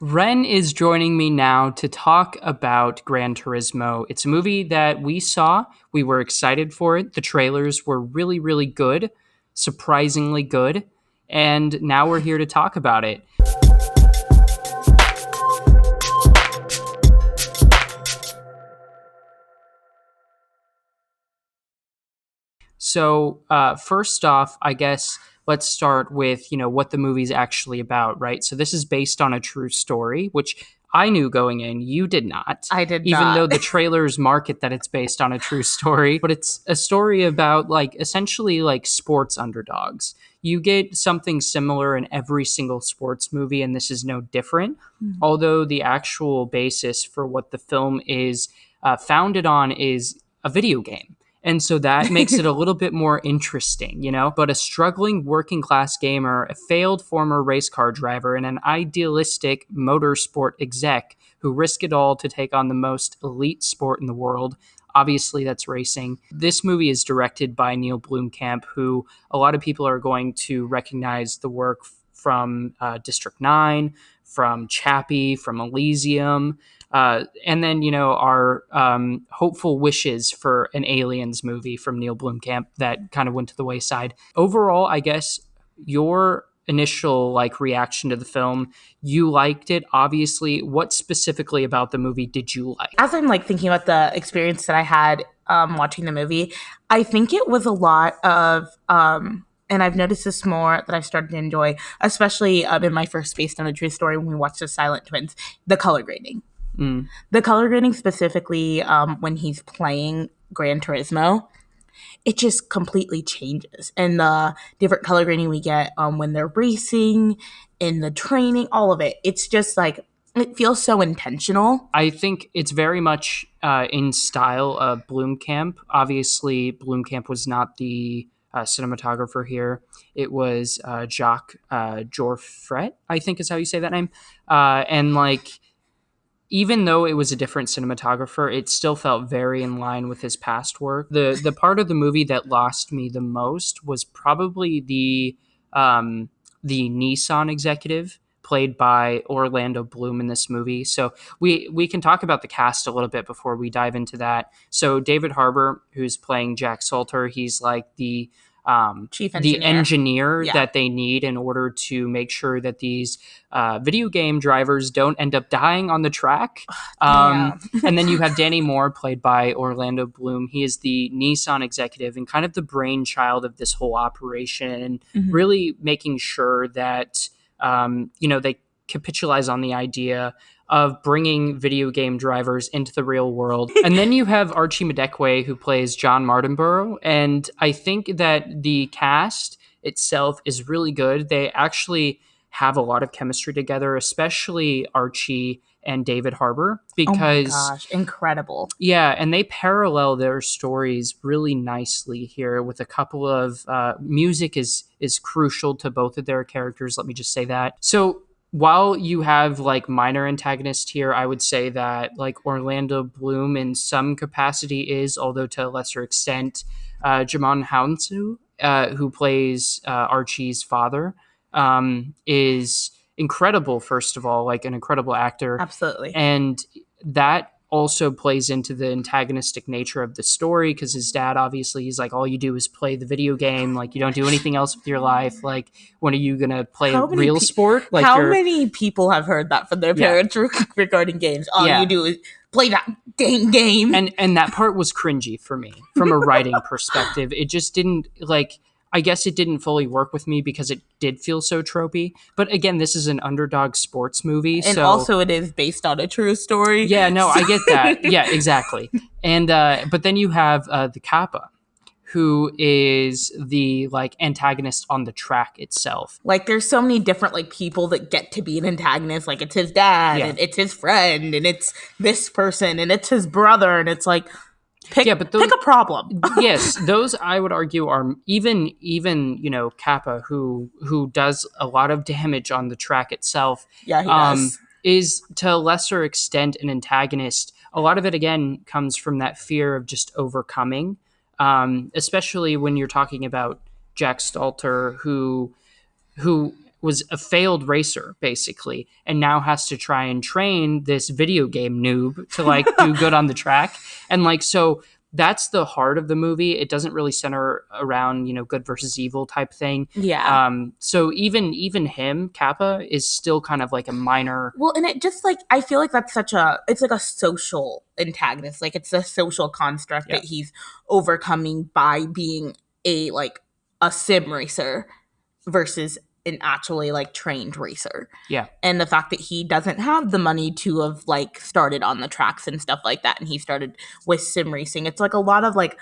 Wren is joining me now to talk about Gran Turismo. It's a movie that we saw. We were excited for it. The trailers were really, really good, surprisingly good. And now we're here to talk about it. So, first off, I guess let's start with, what the movie's actually about, right? So this is based on a true story, which I knew going in. You did not. I did Even not. though the trailers market that it's based on a true story, but it's a story about essentially sports underdogs. You get something similar in every single sports movie, and this is no different. Although the actual basis for what the film is founded on is a video game. And so that makes it a little bit more interesting, But a struggling working class gamer, a failed former race car driver, and an idealistic motorsport exec who risk it all to take on the most elite sport in the world. Obviously, that's racing. This movie is directed by Neil Blomkamp, who a lot of people are going to recognize the work from District 9, from Chappie, from Elysium. And then, our hopeful wishes for an Aliens movie from Neil Blomkamp that kind of went to the wayside. Overall, I guess your initial reaction to the film, you liked it, obviously. What specifically about the movie did you like? As I'm thinking about the experience that I had watching the movie, I think it was a lot of and I've noticed this more that I've started to enjoy, especially in my first based on a true story when we watched the Silent Twins, the color grading. The color grading specifically when he's playing Gran Turismo, it just completely changes. And the different color grading we get when they're racing, in the training, all of it. It's just it feels so intentional. I think it's very much in style of Blomkamp. Obviously, Blomkamp was not the cinematographer here. It was Jacques Jorfret, I think is how you say that name. And even though it was a different cinematographer, it still felt very in line with his past work. The part of the movie that lost me the most was probably the Nissan executive played by Orlando Bloom in this movie. So we can talk about the cast a little bit before we dive into that. So David Harbour, who's playing Jack Salter, he's like the Chief engineer. the engineer Yeah. that they need in order to make sure that these video game drivers don't end up dying on the track. And then you have Danny Moore, played by Orlando Bloom. He is the Nissan executive and kind of the brainchild of this whole operation, and really making sure that they capitalize on the idea of bringing video game drivers into the real world. And then you have Archie Madekwe, who plays John Martinborough. And I think that the cast itself is really good. They actually have a lot of chemistry together, especially Archie and David Harbour, because oh my gosh, incredible. Yeah, and they parallel their stories really nicely here with a couple of music is crucial to both of their characters. Let me just say that. So while you have minor antagonists here, I would say that Orlando Bloom in some capacity is, although to a lesser extent, Jamon Hounsou, who plays Archie's father, is incredible. First of all, an incredible actor. Absolutely. And that also plays into the antagonistic nature of the story, because his dad, obviously, he's all you do is play the video game, you don't do anything else with your life. When are you gonna play a real sport? How many people have heard that from their parents regarding games? All you do is play that dang game. And that part was cringy for me from a writing perspective. It just didn't I guess it didn't fully work with me because it did feel so tropey. But again, this is an underdog sports movie. And also it is based on a true story. Yeah, no, I get that. Yeah, exactly. And but then you have the Kappa, who is the antagonist on the track itself. There's so many different people that get to be an antagonist. It's his dad, and it's his friend, and it's this person, and it's his brother, and it's pick a problem. Yes, those I would argue are even Kappa, who does a lot of damage on the track itself. Yeah, he does. Is to a lesser extent an antagonist. A lot of it again comes from that fear of just overcoming, especially when you're talking about Jack Stalter, who was a failed racer basically, and now has to try and train this video game noob to like do good on the track. And like, so that's the heart of the movie. It doesn't really center around, good versus evil type thing. Yeah. So even him, Kappa, is still kind of like a minor. Well, and it just like I feel like that's it's like a social antagonist. Like it's a social construct Yeah. that he's overcoming by being a sim racer versus an actually like trained racer. Yeah. And the fact that he doesn't have the money to have like started on the tracks and stuff like that, and he started with sim racing. It's like a lot of like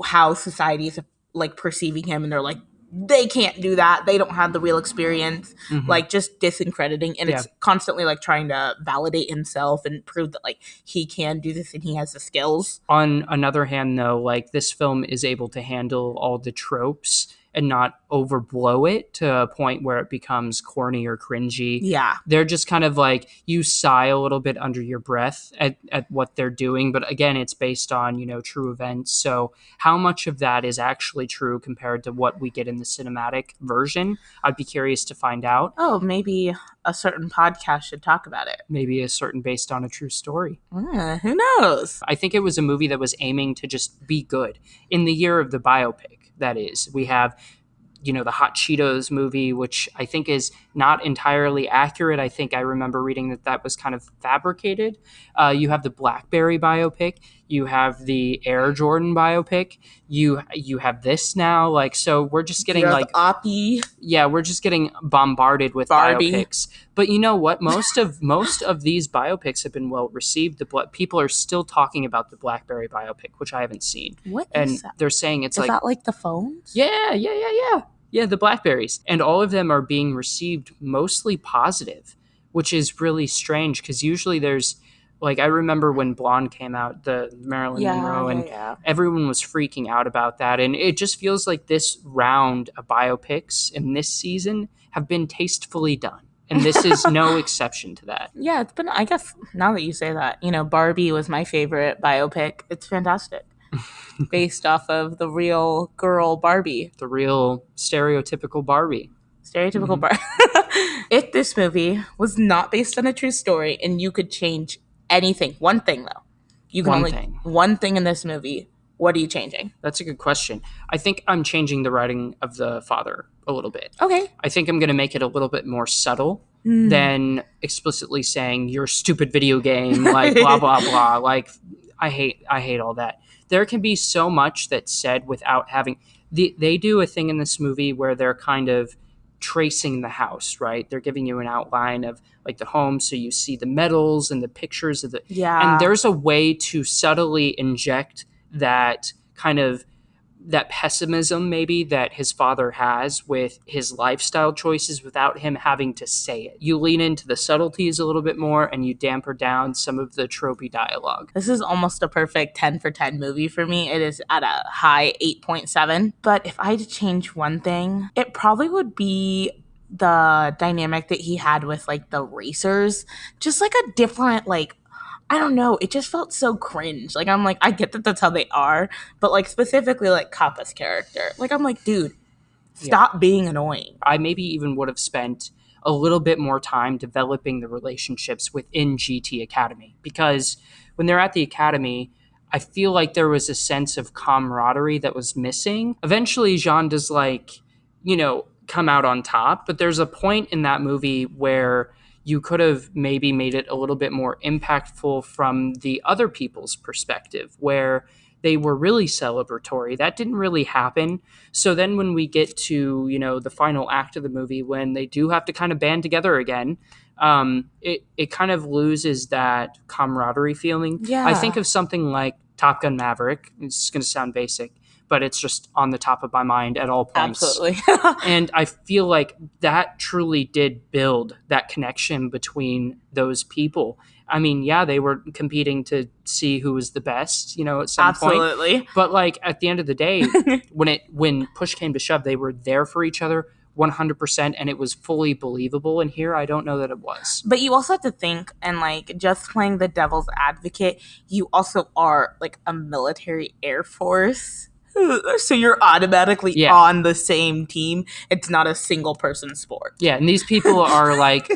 how society is like perceiving him, and they're like, they can't do that, they don't have the real experience, like just disaccrediting. And Yeah. it's constantly like trying to validate himself and prove that like he can do this and he has the skills. On another hand, though, like this film is able to handle all the tropes and not overblow it to a point where it becomes corny or cringy. Yeah. They're just kind of like, you sigh a little bit under your breath at what they're doing. But again, it's based on, true events. So how much of that is actually true compared to what we get in the cinematic version? I'd be curious to find out. Oh, maybe a certain podcast should talk about it. Maybe a certain based on a true story. Who knows? I think it was a movie that was aiming to just be good. In the year of the biopic, that is. We have, the Hot Cheetos movie, which I think is not entirely accurate. I think I remember reading that was kind of fabricated. You have the BlackBerry biopic. You have the Air Jordan biopic. You have this now. Like, so we're just getting like Oppie. Yeah, we're just getting bombarded with Barbie. biopics. But you know what? Most of these biopics have been well received. People are still talking about the BlackBerry biopic, which I haven't seen. What and is that? They're saying it's Is that like the phones? Yeah, the Blackberries. And all of them are being received mostly positive, which is really strange because usually there's, like, I remember when Blonde came out, the Marilyn Monroe, and everyone was freaking out about that. And it just feels like this round of biopics in this season have been tastefully done. And this is no exception to that. Yeah, it's been, I guess, now that you say that, Barbie was my favorite biopic. It's fantastic. Based off of the real girl Barbie. The real stereotypical Barbie. Barbie. If this movie was not based on a true story and you could change anything, one thing though, one thing in this movie, what are you changing? That's a good question. I think I'm changing the writing of the father a little bit. Okay. I think I'm going to make it a little bit more subtle than explicitly saying you're a stupid video game, like blah blah blah. Like I hate all that. There can be so much that's said without having. They do a thing in this movie where they're kind of tracing the house, right? They're giving you an outline of like the home, so you see the metals and the pictures of the. Yeah. And there's a way to subtly inject that kind of that pessimism maybe that his father has with his lifestyle choices without him having to say it. You lean into the subtleties a little bit more and you damper down some of the tropey dialogue. This is almost a perfect 10 for 10 movie for me. It is at a high 8.7. But if I had to change one thing, it probably would be the dynamic that he had with like the racers. Just like a different like, I don't know. It just felt so cringe. Like, I'm like, I get that that's how they are, but like specifically like Kappa's character. Like, I'm like, dude, stop being annoying. I maybe even would have spent a little bit more time developing the relationships within GT Academy, because when they're at the academy, I feel like there was a sense of camaraderie that was missing. Eventually, Jean does come out on top, but there's a point in that movie where you could have maybe made it a little bit more impactful from the other people's perspective, where they were really celebratory. That didn't really happen. So then when we get to, the final act of the movie, when they do have to kind of band together again, it kind of loses that camaraderie feeling. Yeah. I think of something like Top Gun Maverick. It's going to sound basic, but it's just on the top of my mind at all points. Absolutely. And I feel like that truly did build that connection between those people. I mean, yeah, they were competing to see who was the best, at some point. Absolutely. But like at the end of the day, when push came to shove, they were there for each other 100%, and it was fully believable. And here, I don't know that it was. But you also have to think, and like just playing the devil's advocate, you also are like a military air force So you're automatically Yeah. on the same team. It's not a single person sport. Yeah, and these people are like,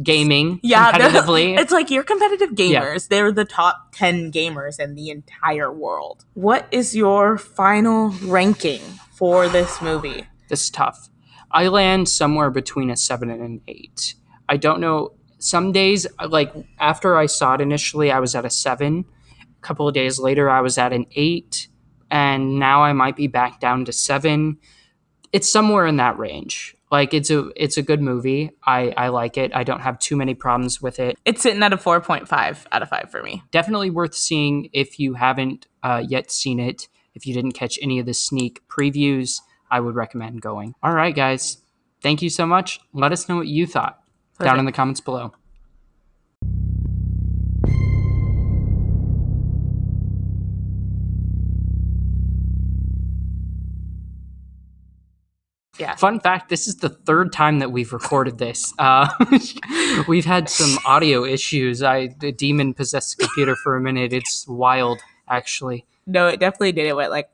gaming Yeah, competitively. it's like you're competitive Yeah. gamers. They're the top 10 gamers in the entire world. What is your final ranking for this movie? This is tough. I land somewhere between a 7 and an 8. I don't know. Some days, like after I saw it initially, I was at a 7. A couple of days later, I was at an 8. And now I might be back down to 7. It's somewhere in that range. Like it's a good movie. I like it. I don't have too many problems with it. It's sitting at a 4.5 out of 5 for me. Definitely worth seeing if you haven't yet seen it. If you didn't catch any of the sneak previews, I would recommend going. All right, guys. Thank you so much. Let us know what you thought down in the comments below. Yeah. Fun fact, this is the third time that we've recorded this. We've had some audio issues. The demon possessed the computer for a minute. It's wild, actually. No, it definitely did. It went like